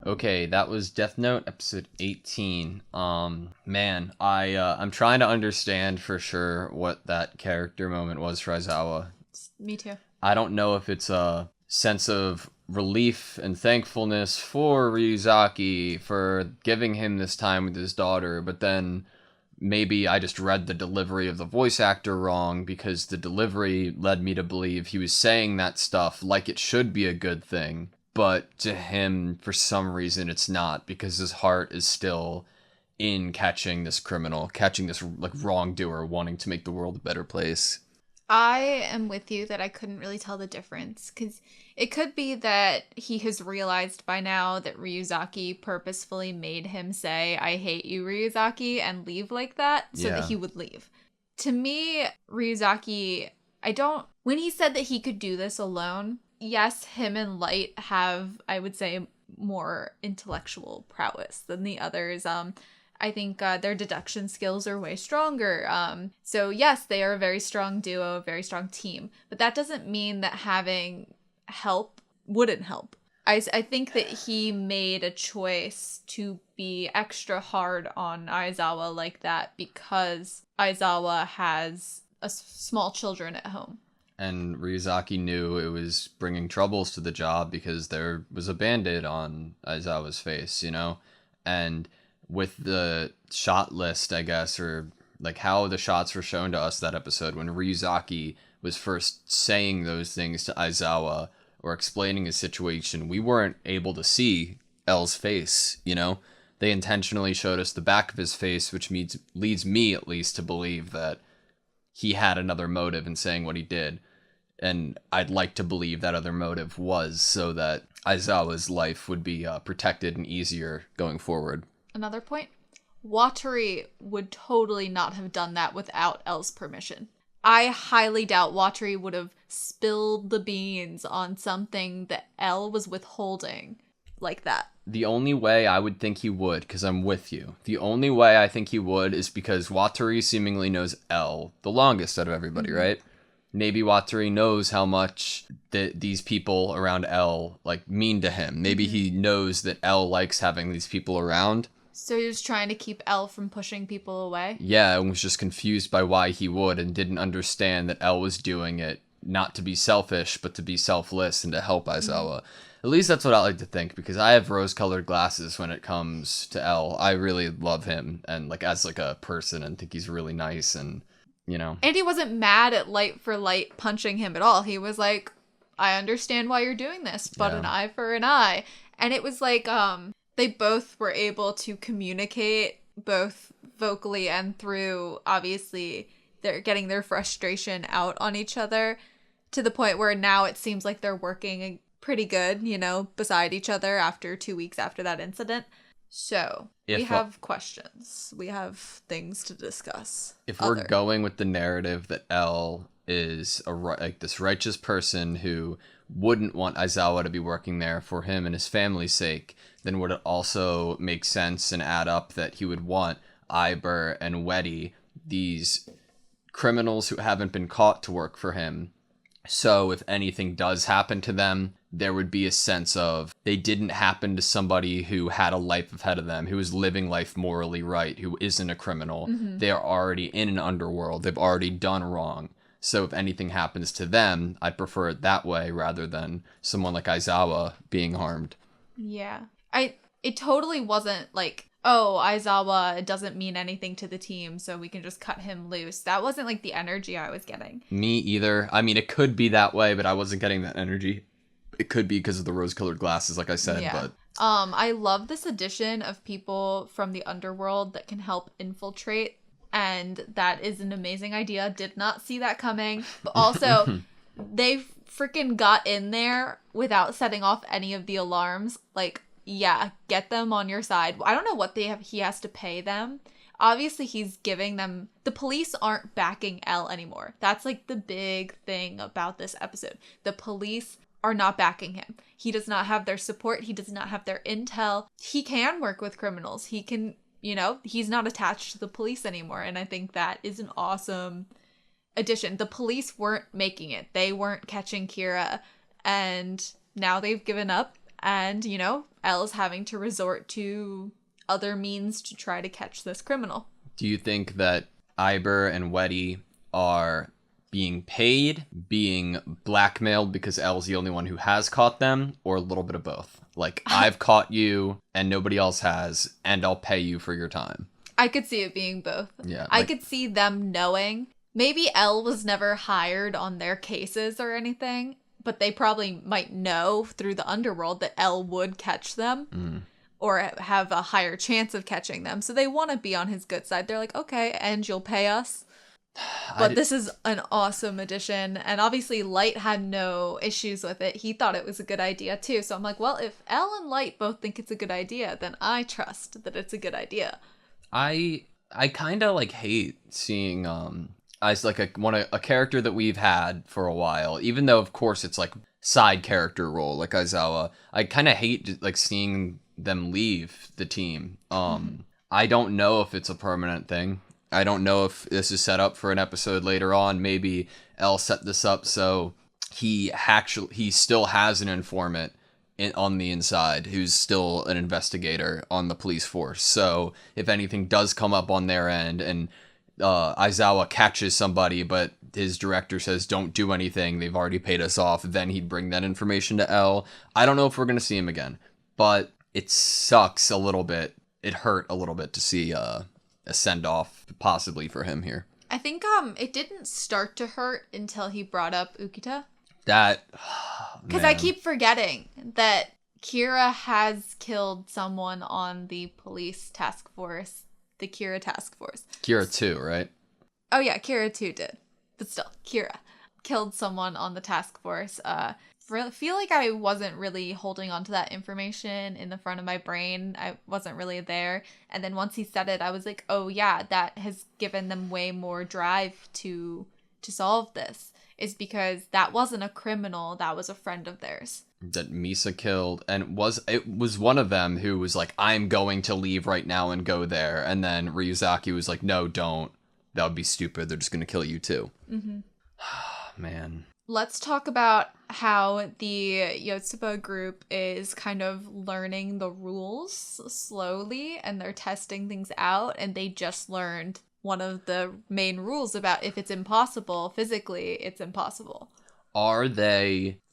Okay, that was Death Note episode 18. Man, I'm trying to understand for sure what that character moment was for Aizawa. Me too. I don't know if it's a sense of relief and thankfulness for Ryuzaki for giving him this time with his daughter, but then maybe I just read the delivery of the voice actor wrong, because the delivery led me to believe he was saying that stuff like it should be a good thing. But to him, for some reason, it's not, because his heart is still in catching this criminal, catching this wrongdoer, wanting to make the world a better place. I am with you that I couldn't really tell the difference, because it could be that he has realized by now that Ryuzaki purposefully made him say, "I hate you, Ryuzaki," and leave like that so that he would leave. To me, Ryuzaki, when he said that he could do this alone, yes, him and Light have, I would say, more intellectual prowess than the others. I think their deduction skills are way stronger. So yes, they are a very strong duo, a very strong team. But that doesn't mean that having help wouldn't help. I think that he made a choice to be extra hard on Aizawa like that because Aizawa has small children at home. And Ryuzaki knew it was bringing troubles to the job because there was a Band-Aid on Aizawa's face, you know? And with the shot list, I guess, or like how the shots were shown to us that episode, when Ryuzaki was first saying those things to Aizawa or explaining his situation, we weren't able to see L's face, you know? They intentionally showed us the back of his face, which leads me at least to believe that he had another motive in saying what he did. And I'd like to believe that other motive was so that Aizawa's life would be protected and easier going forward. Another point, Watari would totally not have done that without L's permission. I highly doubt Watari would have spilled the beans on something that L was withholding like that. The only way I would think he would, because I'm with you, the only way I think he would is because Watari seemingly knows L the longest out of everybody, right? Maybe Watari knows how much these people around L mean to him. Maybe he knows that L likes having these people around. So he was trying to keep L from pushing people away? Yeah, and was just confused by why he would and didn't understand that L was doing it not to be selfish, but to be selfless and to help Aizawa. At least that's what I like to think, because I have rose-colored glasses when it comes to L. I really love him and as a person, and think he's really nice and, you know. And he wasn't mad at Light for Light punching him at all. He was like, I understand why you're doing this, but an eye for an eye. And it was they both were able to communicate both vocally and through, obviously, they're getting their frustration out on each other to the point where now it seems like they're working pretty good, you know, beside each other after 2 weeks after that incident. So we have questions. We have things to discuss. If we're going with the narrative that L is this righteous person who wouldn't want Aizawa to be working there for him and his family's sake, then would it also make sense and add up that he would want Iber and Weddy, these criminals who haven't been caught, to work for him? So if anything does happen to them, there would be a sense of they didn't happen to somebody who had a life ahead of them, who is living life morally right, who isn't a criminal. They are already in an underworld. They've already done wrong. So if anything happens to them, I'd prefer it that way rather than someone like Aizawa being harmed. Yeah. It totally wasn't oh, Aizawa doesn't mean anything to the team, so we can just cut him loose. That wasn't the energy I was getting. Me either. I mean, it could be that way, but I wasn't getting that energy. It could be because of the rose-colored glasses, like I said, but... I love this addition of people from the underworld that can help infiltrate, and that is an amazing idea. Did not see that coming. But also, they freaking got in there without setting off any of the alarms. Yeah, get them on your side. I don't know what he has to pay them. Obviously, he's giving them... The police aren't backing L anymore. That's the big thing about this episode. The police are not backing him. He does not have their support. He does not have their intel. He can work with criminals. He can, he's not attached to the police anymore. And I think that is an awesome addition. The police weren't making it. They weren't catching Kira. And now they've given up. And, Elle's having to resort to other means to try to catch this criminal. Do you think that Iber and Weddy are being paid, being blackmailed because Elle's the only one who has caught them, or a little bit of both? Like, I've caught you and nobody else has, and I'll pay you for your time. I could see it being both. Yeah. I could see them knowing. Maybe Elle was never hired on their cases or anything, but they probably might know through the underworld that Elle would catch them or have a higher chance of catching them. So they want to be on his good side. They're like, okay, and you'll pay us. But this is an awesome addition. And obviously Light had no issues with it. He thought it was a good idea too. So I'm like, well, if Elle and Light both think it's a good idea, then I trust that it's a good idea. I kind of like hate seeing as like a character that we've had for a while, even though of course it's like side character role like Aizawa. I kind of hate like seeing them leave the team. I don't know if it's a permanent thing. I don't know if this is set up for an episode later on. Maybe Elle set this up so he still has an informant on the inside who's still an investigator on the police force. So if anything does come up on their end and Aizawa catches somebody, but his director says don't do anything, they've already paid us off, then he'd bring that information to Elle. I don't know if we're going to see him again, but it sucks a little bit. It hurt a little bit to see a send-off possibly for him here. I think it didn't start to hurt until he brought up Ukita. Because I keep forgetting that Kira has killed someone on the police task force, the Kira task force. Kira too, right? Oh yeah, Kira too did. But still, Kira killed someone on the task force. Feel like I wasn't really holding on to that information in the front of my brain. I wasn't really there. And then once he said it, I was like, oh yeah, that has given them way more drive to solve this. Is because that wasn't a criminal, that was a friend of theirs. That Misa killed, and it was one of them who was like, I'm going to leave right now and go there. And then Ryuzaki was like, no, don't. That would be stupid. They're just going to kill you too. Mm-hmm. Man. Let's talk about how the Yotsuba group is kind of learning the rules slowly, and they're testing things out, and they just learned one of the main rules about if it's impossible physically, it's impossible.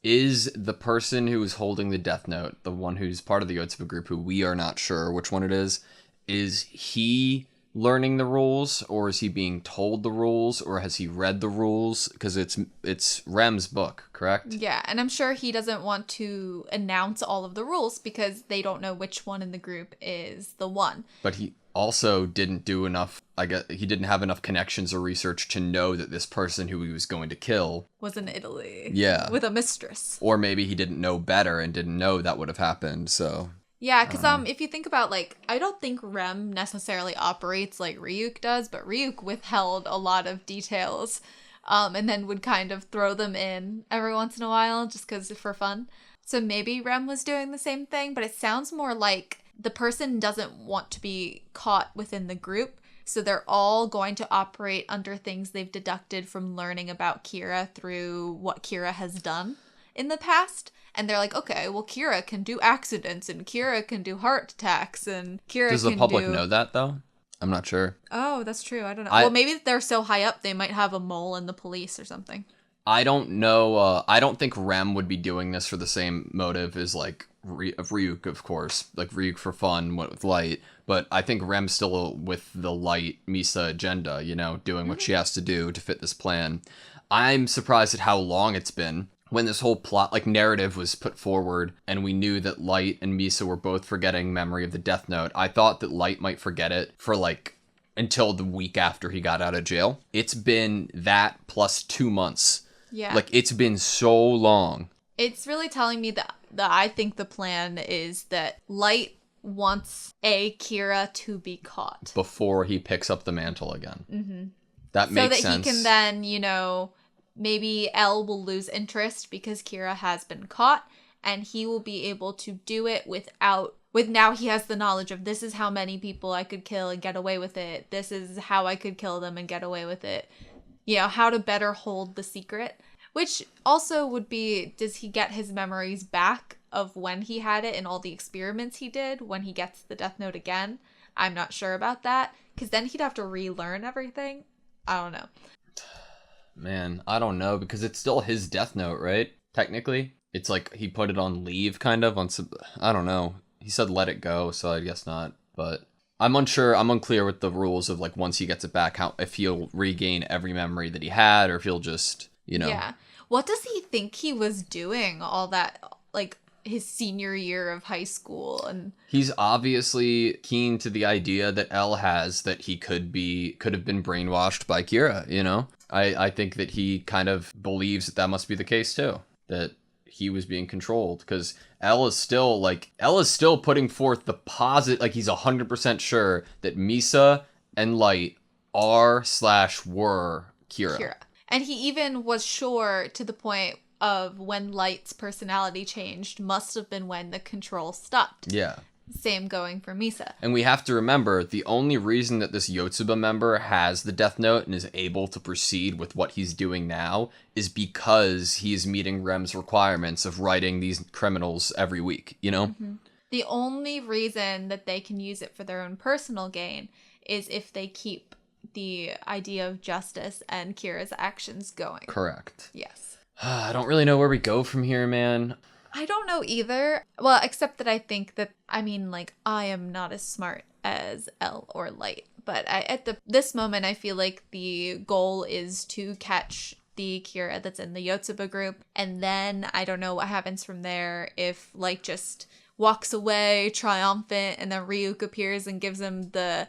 Is the person who is holding the death note, the one who's part of the Yotsuba group, who we are not sure which one it is he learning the rules, or is he being told the rules, or has he read the rules? Because it's Rem's book, correct? Yeah, and I'm sure he doesn't want to announce all of the rules because they don't know which one in the group is the one. But he also didn't do enough, I guess he didn't have enough connections or research to know that this person who he was going to kill was in Italy. Yeah. With a mistress. Or maybe he didn't know better and didn't know that would have happened, so... Yeah, because if you think about, like, I don't think Rem necessarily operates like Ryuk does, but Ryuk withheld a lot of details and then would kind of throw them in every once in a while just because for fun. So maybe Rem was doing the same thing, but it sounds more like the person doesn't want to be caught within the group, so they're all going to operate under things they've deducted from learning about Kira through what Kira has done in the past. And they're like, okay, well, Kira can do accidents, and Kira can do heart attacks, and Kira Does the public know that, though? I'm not sure. Oh, that's true. I don't know. Well, maybe they're so high up, they might have a mole in the police or something. I don't know. I don't think Rem would be doing this for the same motive as, like, Ryuk, of course. Like, Ryuk for fun, went with Light. But I think Rem's still with the Light Misa agenda, doing what she has to do to fit this plan. I'm surprised at how long it's been. When this whole plot, like, narrative was put forward and we knew that Light and Misa were both forgetting memory of the Death Note, I thought that Light might forget it for, like, until the week after he got out of jail. It's been that plus 2 months. Yeah. Like, it's been so long. It's really telling me that I think the plan is that Light wants Kira to be caught. Before he picks up the mantle again. Mm-hmm. That makes sense. So that he can then, maybe Elle will lose interest because Kira has been caught, and he will be able to do it with now he has the knowledge of this is how many people I could kill and get away with it. This is how I could kill them and get away with it. How to better hold the secret. Which also would be, does he get his memories back of when he had it and all the experiments he did when he gets the Death Note again. I'm not sure about that, because then he'd have to relearn everything. I don't know. Man, I don't know, because it's still his Death Note, right? Technically. It's like he put it on leave, kind of, on some, I don't know. He said let it go, so I guess not. But I'm unclear with the rules of, like, once he gets it back, how, if he'll regain every memory that he had, or if he'll just, you know. Yeah. What does he think he was doing all that, like, his senior year of high school? And he's obviously keen to the idea that L has, that he could have been brainwashed by Kira, you know? I think that he kind of believes that must be the case too, that he was being controlled, because L is still putting forth the like, he's 100% sure that Misa and Light are/were Kira. And he even was sure to the point of when Light's personality changed must have been when the control stopped. Yeah. Same going for Misa. And we have to remember, the only reason that this Yotsuba member has the Death Note and is able to proceed with what he's doing now is because he's meeting Rem's requirements of writing these criminals every week, you know? Mm-hmm. The only reason that they can use it for their own personal gain is if they keep the idea of justice and Kira's actions going. Correct. Yes. I don't really know where we go from here, man. I don't know either. Well, except that I think that, I mean, like, I am not as smart as L or Light. But this moment, I feel like the goal is to catch the Kira that's in the Yotsuba group. And then I don't know what happens from there, if Light just walks away triumphant and then Ryuk appears and gives him the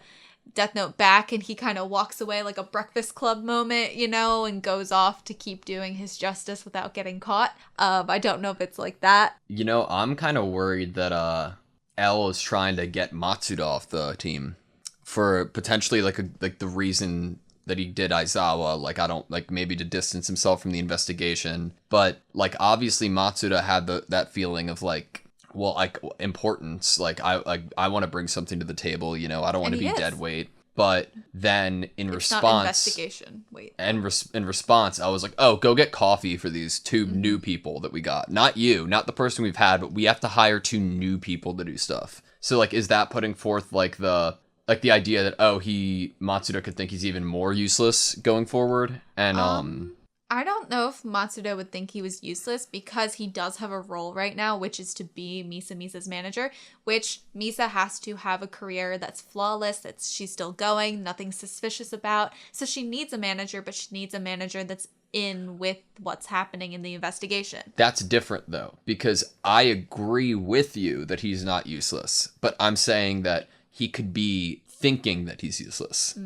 Death Note back, and he kind of walks away like a Breakfast Club moment, you know, and goes off to keep doing his justice without getting caught. I don't know if it's like that. You know, I'm kind of worried that L is trying to get Matsuda off the team for potentially like the reason that he did Aizawa, like maybe to distance himself from the investigation. But like, obviously Matsuda had that feeling of like, well, like, importance, like I want to bring something to the table, you know, I don't want to be dead weight. But then in response, not investigation. Wait. And in response, I was like, oh, go get coffee for these two new people that we got. Not you, not the person we've had, but we have to hire two new people to do stuff. So like, is that putting forth like the idea that, oh, Matsuda could think he's even more useless going forward? And I don't know if Matsuda would think he was useless, because he does have a role right now, which is to be Misa's manager, which Misa has to have a career that's flawless, that she's still going, nothing suspicious about. So she needs a manager, but she needs a manager that's in with what's happening in the investigation. That's different, though, because I agree with you that he's not useless, but I'm saying that he could be thinking that he's useless.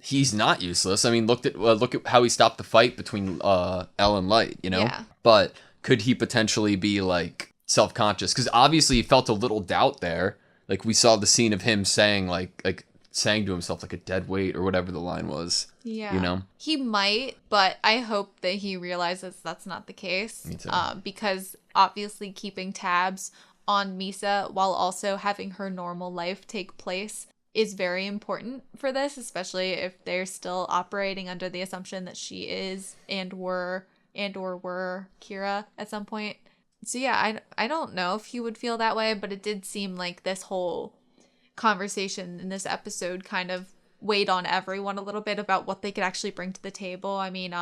He's not useless. I mean, look at how he stopped the fight between L and Light, you know? Yeah. But could he potentially be, like, self-conscious? Because obviously he felt a little doubt there. Like, we saw the scene of him saying, like saying to himself, like, a dead weight or whatever the line was. Yeah. You know? He might, but I hope that he realizes that's not the case. Me too. Because obviously keeping tabs on Misa while also having her normal life take place is very important for this, especially if they're still operating under the assumption that she is or were Kira at some point. So yeah, I don't know if he would feel that way, but it did seem like this whole conversation in this episode kind of weighed on everyone a little bit about what they could actually bring to the table. I mean,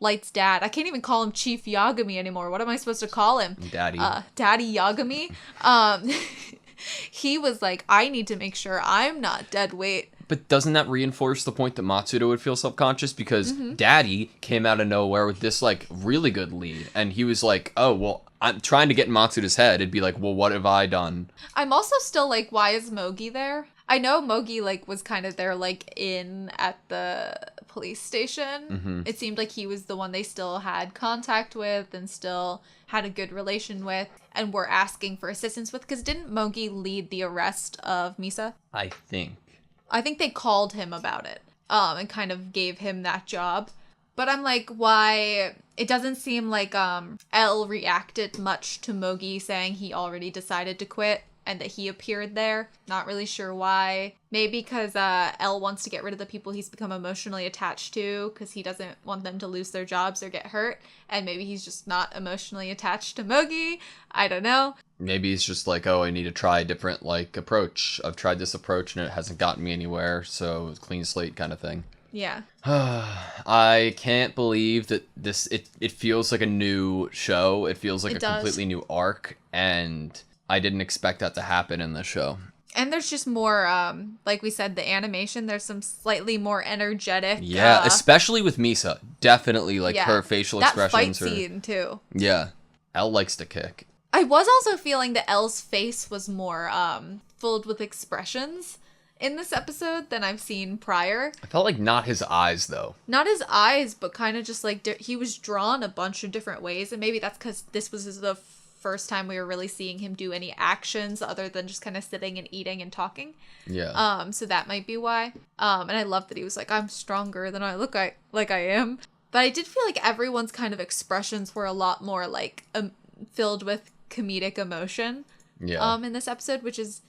Light's dad, I can't even call him Chief Yagami anymore. What am I supposed to call him? Daddy. Daddy Yagami. He was like, I need to make sure I'm not dead weight. But doesn't that reinforce the point that Matsuda would feel self-conscious? Because Daddy came out of nowhere with this, like, really good lead. And he was like, oh, well, I'm trying to get in Matsuda's head. It'd be like, well, what have I done? I'm also still like, why is Mogi there? I know Mogi, like, was kind of there, like, at the police station. It seemed like he was the one they still had contact with and still had a good relation with and were asking for assistance with. Because didn't Mogi lead the arrest of Misa? I think they called him about it and kind of gave him that job. But I'm like, why? It doesn't seem like L reacted much to Mogi saying he already decided to quit. and that he appeared there. Not really sure why. Maybe because L wants to get rid of the people he's become emotionally attached to because he doesn't want them to lose their jobs or get hurt. And maybe he's just not emotionally attached to Mogi. I don't know. Maybe he's just like, oh, I need to try a different, like, approach. I've tried this approach and it hasn't gotten me anywhere, so clean slate kind of thing. Yeah. I can't believe that it feels like a new show. It feels like completely new arc, and I didn't expect that to happen in the show. And there's just more, like we said, the animation, there's some slightly more energetic. Yeah, especially with Misa. Definitely, like, her facial expressions. That fight scene, too. Yeah. Elle likes to kick. I was also feeling that Elle's face was more filled with expressions in this episode than I've seen prior. I felt like not his eyes, though. Not his eyes, but kind of just like he was drawn a bunch of different ways. And maybe that's because this was the first time we were really seeing him do any actions other than just kind of sitting and eating and talking. Yeah. So that might be why. And I love that he was like, I'm stronger than I look like I am. But I did feel like everyone's kind of expressions were a lot more like filled with comedic emotion. Yeah. In this episode, which is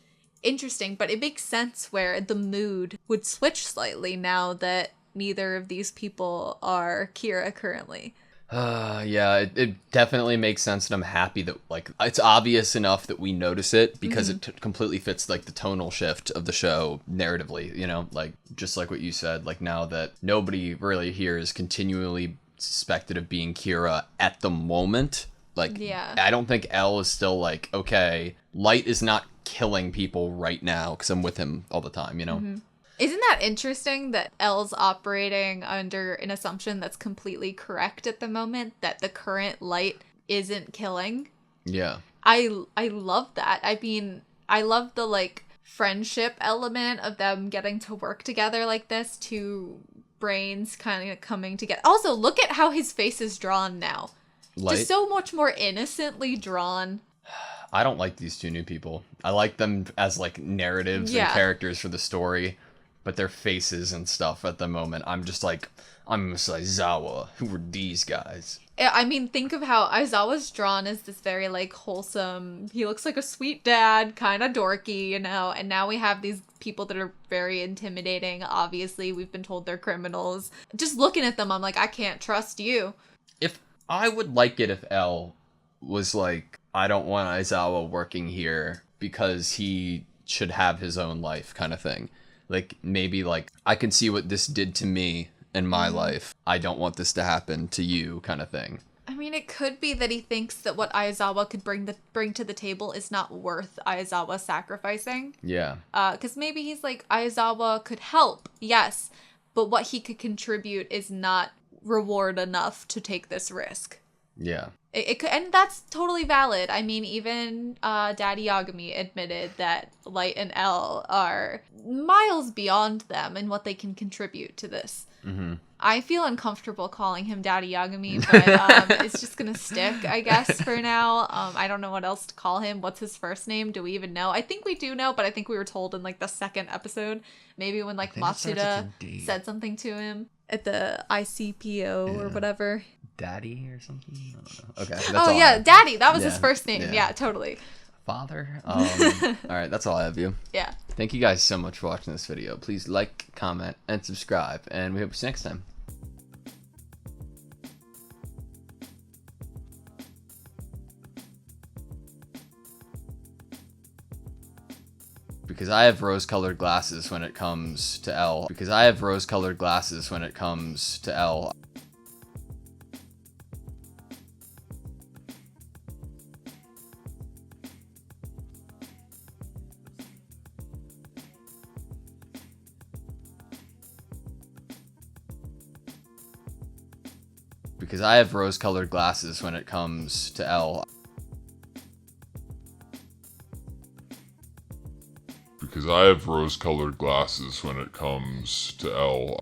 interesting, but it makes sense where the mood would switch slightly now that neither of these people are Kira currently. Yeah, it definitely makes sense, and I'm happy that, like, it's obvious enough that we notice it because it completely fits, like, the tonal shift of the show narratively, you know, like, just like what you said, like, now that nobody really here is continually suspected of being Kira at the moment, like, I don't think Elle is still like, okay, Light is not killing people right now because I'm with him all the time, you know? Isn't that interesting that Elle's operating under an assumption that's completely correct at the moment, that the current Light isn't killing? Yeah. I love that. I mean, I love the, like, friendship element of them getting to work together like this, two brains kind of coming together. Also, look at how his face is drawn now. Light? Just so much more innocently drawn. I don't like these two new people. I like them as, like, narratives and characters for the story, but their faces and stuff at the moment, I'm just like, I'm Miss Aizawa. Who were these guys? I mean, think of how Aizawa's drawn as this very, like, wholesome, he looks like a sweet dad, kind of dorky, you know, and now we have these people that are very intimidating. Obviously, we've been told they're criminals. Just looking at them, I'm like, I can't trust you. If I would like it if Elle was like, I don't want Aizawa working here because he should have his own life kind of thing. Like, maybe, like, I can see what this did to me in my life. I don't want this to happen to you kind of thing. I mean, it could be that he thinks that what Aizawa could bring to the table is not worth Aizawa sacrificing. Yeah. Because maybe he's like, Aizawa could help, yes, but what he could contribute is not reward enough to take this risk. Yeah. It could, and that's totally valid. I mean, even Daddy Yagami admitted that Light and Elle are miles beyond them in what they can contribute to this. I feel uncomfortable calling him Daddy Yagami, but it's just gonna stick, I guess, for now. I don't know what else to call him. What's his first name? Do we even know? I think we do know, but I think we were told in, like, the second episode. Maybe when, like, Matsuda said something to him at the ICPO or whatever. Daddy or something? I don't know. Okay. That's oh, yeah, Daddy. That was his first name. Yeah, totally. Father? All right, that's all I have you. Yeah. Thank you guys so much for watching this video. Please like, comment, and subscribe, and we hope to see you next time. Because I have rose-colored glasses when it comes to Elle. Because I have rose-colored glasses when it comes to Elle. Because I have rose-colored glasses when it comes to Elle. Because I have rose-colored glasses when it comes to Elle.